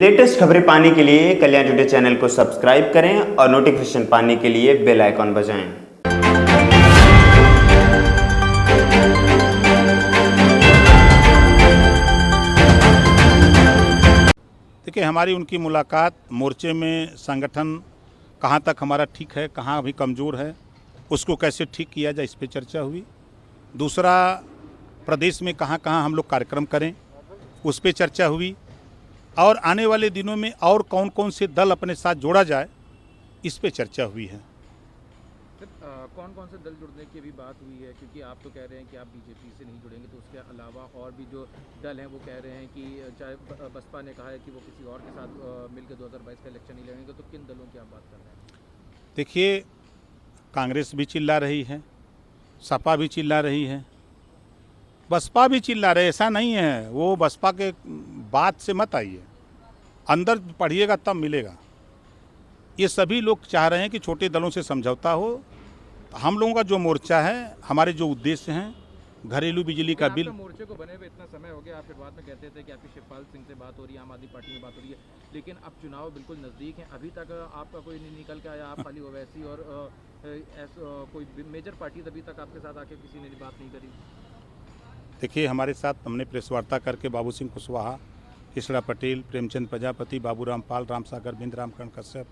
Latest खबरें पाने के लिए कल्याण टुडे चैनल को सब्सक्राइब करें और नोटिफिकेशन पाने के लिए बेल आइकॉन बजाएं। देखिए, हमारी उनकी मुलाकात मोर्चे में संगठन कहाँ तक हमारा ठीक है, कहाँ अभी कमज़ोर है, उसको कैसे ठीक किया जाए, इस पे चर्चा हुई। दूसरा, प्रदेश में कहाँ कहाँ हम लोग कार्यक्रम करें, उस पे चर्चा हुई। और आने वाले दिनों में और कौन कौन से दल अपने साथ जोड़ा जाए, इस पे चर्चा हुई है। कौन कौन से दल जुड़ने की भी बात हुई है, क्योंकि आप तो कह रहे हैं कि आप बीजेपी से नहीं जुड़ेंगे, तो उसके अलावा और भी जो दल हैं वो कह रहे हैं कि चाहे बसपा ने कहा है कि वो किसी और के साथ मिलकर 2022 का इलेक्शन नहीं लड़ेंगे, तो किन दलों की आप बात कर रहे हैं? देखिए, कांग्रेस भी चिल्ला रही है, सपा भी चिल्ला रही है, बसपा भी चिल्ला रहे। ऐसा नहीं है, वो बसपा के बात से मत आइए, अंदर पढ़िएगा तब मिलेगा। ये सभी लोग चाह रहे हैं कि छोटे दलों से समझौता हो। हम लोगों का जो मोर्चा है, हमारे जो उद्देश्य हैं, घरेलू बिजली का बिल। मोर्चे को बने हुए इतना समय हो गया, आप फिर बाद में कहते थे कि आपकी शिवपाल सिंह से बात हो रही है, आम आदमी पार्टी में बात हो रही है, लेकिन अब चुनाव बिल्कुल नज़दीक है, अभी तक आपका कोई नहीं निकल के आया, आप खाली ओवैसी और कोई मेजर पार्टी अभी तक आपके साथ आके किसी ने बात नहीं करी। देखिए, हमारे साथ हमने प्रेस वार्ता करके बाबू सिंह कुशवाहा, इसरा पटेल, प्रेमचंद प्रजापति, बाबूराम पाल, रामसागर बिंद, रामकरण कश्यप,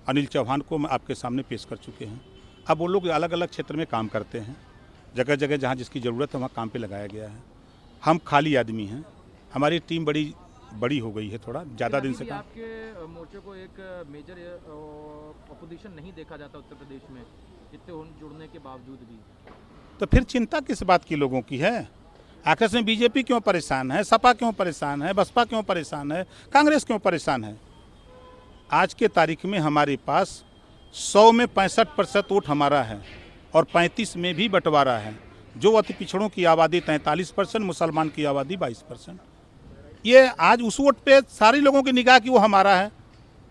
अनिल चौहान को आपके सामने पेश कर चुके हैं। अब वो लोग अलग अलग क्षेत्र में काम करते हैं, जगह जगह जहाँ जिसकी ज़रूरत है वहाँ काम पे लगाया गया है। हम खाली आदमी हैं, हमारी टीम बड़ी हो गई है, थोड़ा ज़्यादा दिन से काम। आपके मोर्चे को एक मेजर अपोजिशन नहीं देखा जाता उत्तर प्रदेश में, इतने जुड़ने के बावजूद भी। तो फिर चिंता किस बात की लोगों की है? आखिर में बीजेपी क्यों परेशान है, सपा क्यों परेशान है, बसपा क्यों परेशान है, कांग्रेस क्यों परेशान है? आज के तारीख में हमारे पास 100 में 65% वोट हमारा है और 35 में भी बंटवारा है। जो अति पिछड़ों की आबादी 43%, मुसलमान की आबादी 22%। ये आज उस वोट पे सारे लोगों की निगाह की वो हमारा है।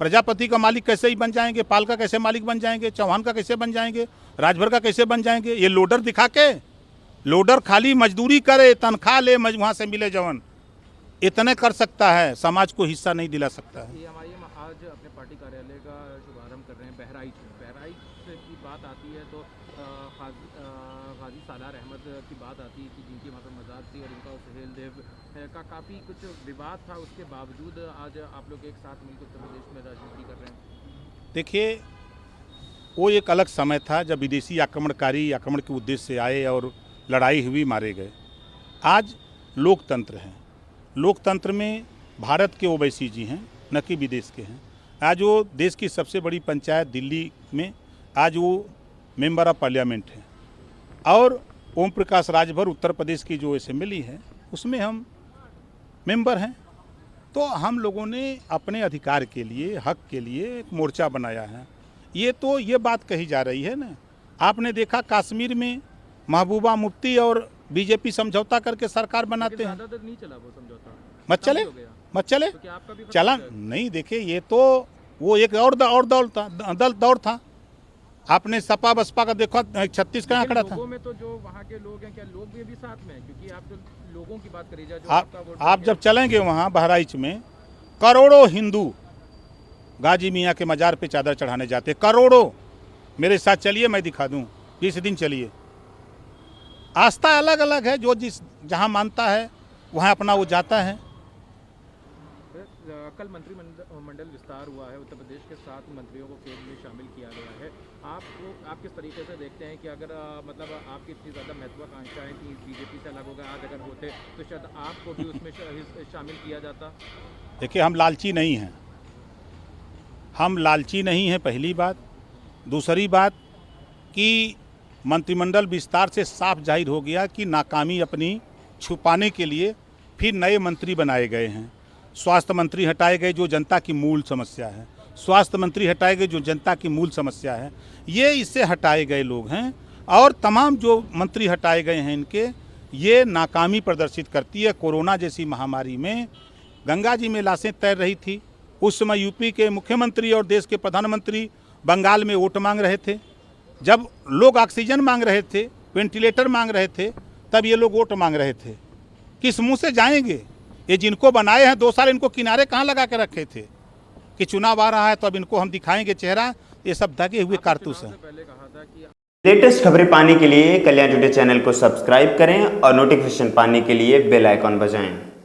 प्रजापति का मालिक कैसे ही बन जाएंगे, पाल का कैसे मालिक बन जाएंगे, चौहान का कैसे बन जाएंगे, राजभर का कैसे बन जाएंगे? ये लोडर दिखा के, लोडर खाली मजदूरी करे, तनख्वाह ले, वहाँ से मिले जवन, इतने कर सकता है, समाज को हिस्सा नहीं दिला सकता है। आज अपने पार्टी कार्यालय का शुभारंभ कर रहे हैं बहराइच की बात आती है तो गाजी सालार अहमद की बात आती है कि जिनकी वहाँ पर मज़ार थी और इनका सुहेल देव का काफ़ी कुछ विवाद था, उसके बावजूद आज आप लोग एक साथ मिलकर उत्तर प्रदेश में राजनीति कर रहे हैं। देखिए, वो एक अलग समय था जब विदेशी आक्रमणकारी आक्रमण के उद्देश्य से आए और लड़ाई हुई, मारे गए। आज लोकतंत्र है, लोकतंत्र में भारत के ओवैसी जी हैं, न कि विदेश के हैं। आज वो देश की सबसे बड़ी पंचायत दिल्ली में आज वो मेंबर ऑफ पार्लियामेंट है, और ओम प्रकाश राजभर उत्तर प्रदेश की जो असेंबली है उसमें हम मेंबर हैं। तो हम लोगों ने अपने अधिकार के लिए, हक के लिए एक मोर्चा बनाया है। ये बात कही जा रही है ना, आपने देखा कश्मीर में महबूबा मुफ्ती और बीजेपी समझौता करके सरकार बनाते हैं। ज़्यादा नहीं चला वो समझौता, मत चले तो क्या आपका भी चला नहीं। देखिए, ये तो वो एक और दौर था। आपने सपा बसपा का देखा, 36 का आंकड़ा था। लोगों में तो जो वहाँ के लोग हैं, क्या लोग भी साथ में हैं? क्योंकि आप जो लोगों की बात करी जाए, आप जब चलेंगे वहाँ बहराइच में, करोड़ों हिंदू गाजी मियाँ के मजार पे चादर चढ़ाने जाते, करोड़ों। मेरे साथ चलिए, मैं दिखा दूँ, जिस दिन चलिए। आस्था अलग अलग है, जो जहाँ मानता है वहाँ अपना वो जाता है। कल मंत्रिमंडल विस्तार हुआ है, उत्तर प्रदेश के 7 मंत्रियों को केंद्र में शामिल किया गया है। आप किस तरीके से देखते हैं कि अगर मतलब आपकी इतनी ज़्यादा महत्वाकांक्षा है कि बीजेपी से अलग हो गए, आज अगर होते तो शायद आपको भी उसमें शामिल किया जाता? देखिए, हम लालची नहीं हैं, पहली बात। दूसरी बात कि मंत्रिमंडल विस्तार से साफ जाहिर हो गया कि नाकामी अपनी छुपाने के लिए फिर नए मंत्री बनाए गए हैं। स्वास्थ्य मंत्री हटाए गए, जो जनता की मूल समस्या है। स्वास्थ्य मंत्री हटाए गए, जो जनता की मूल समस्या है। ये इससे हटाए गए लोग हैं, और तमाम जो मंत्री हटाए गए हैं इनके, ये नाकामी प्रदर्शित करती है। कोरोना जैसी महामारी में गंगा जी में लाशें तैर रही थी। उस समय यूपी के मुख्यमंत्री और देश के प्रधानमंत्री बंगाल में वोट मांग रहे थे। जब लोग ऑक्सीजन मांग रहे थे, वेंटिलेटर मांग रहे थे, तब ये लोग वोट मांग रहे थे। किस मुंह से जाएंगे? ये जिनको बनाए हैं 2 साल इनको किनारे कहाँ लगा के रखे थे कि चुनाव आ रहा है तो अब इनको हम दिखाएंगे चेहरा। ये सब दगे हुए कारतूस हैं। पहले कहा था कि लेटेस्ट खबरें पाने के लिए कल्याण टुडे चैनल को सब्सक्राइब करें और नोटिफिकेशन पाने के लिए बेल आइकॉन बजाएं।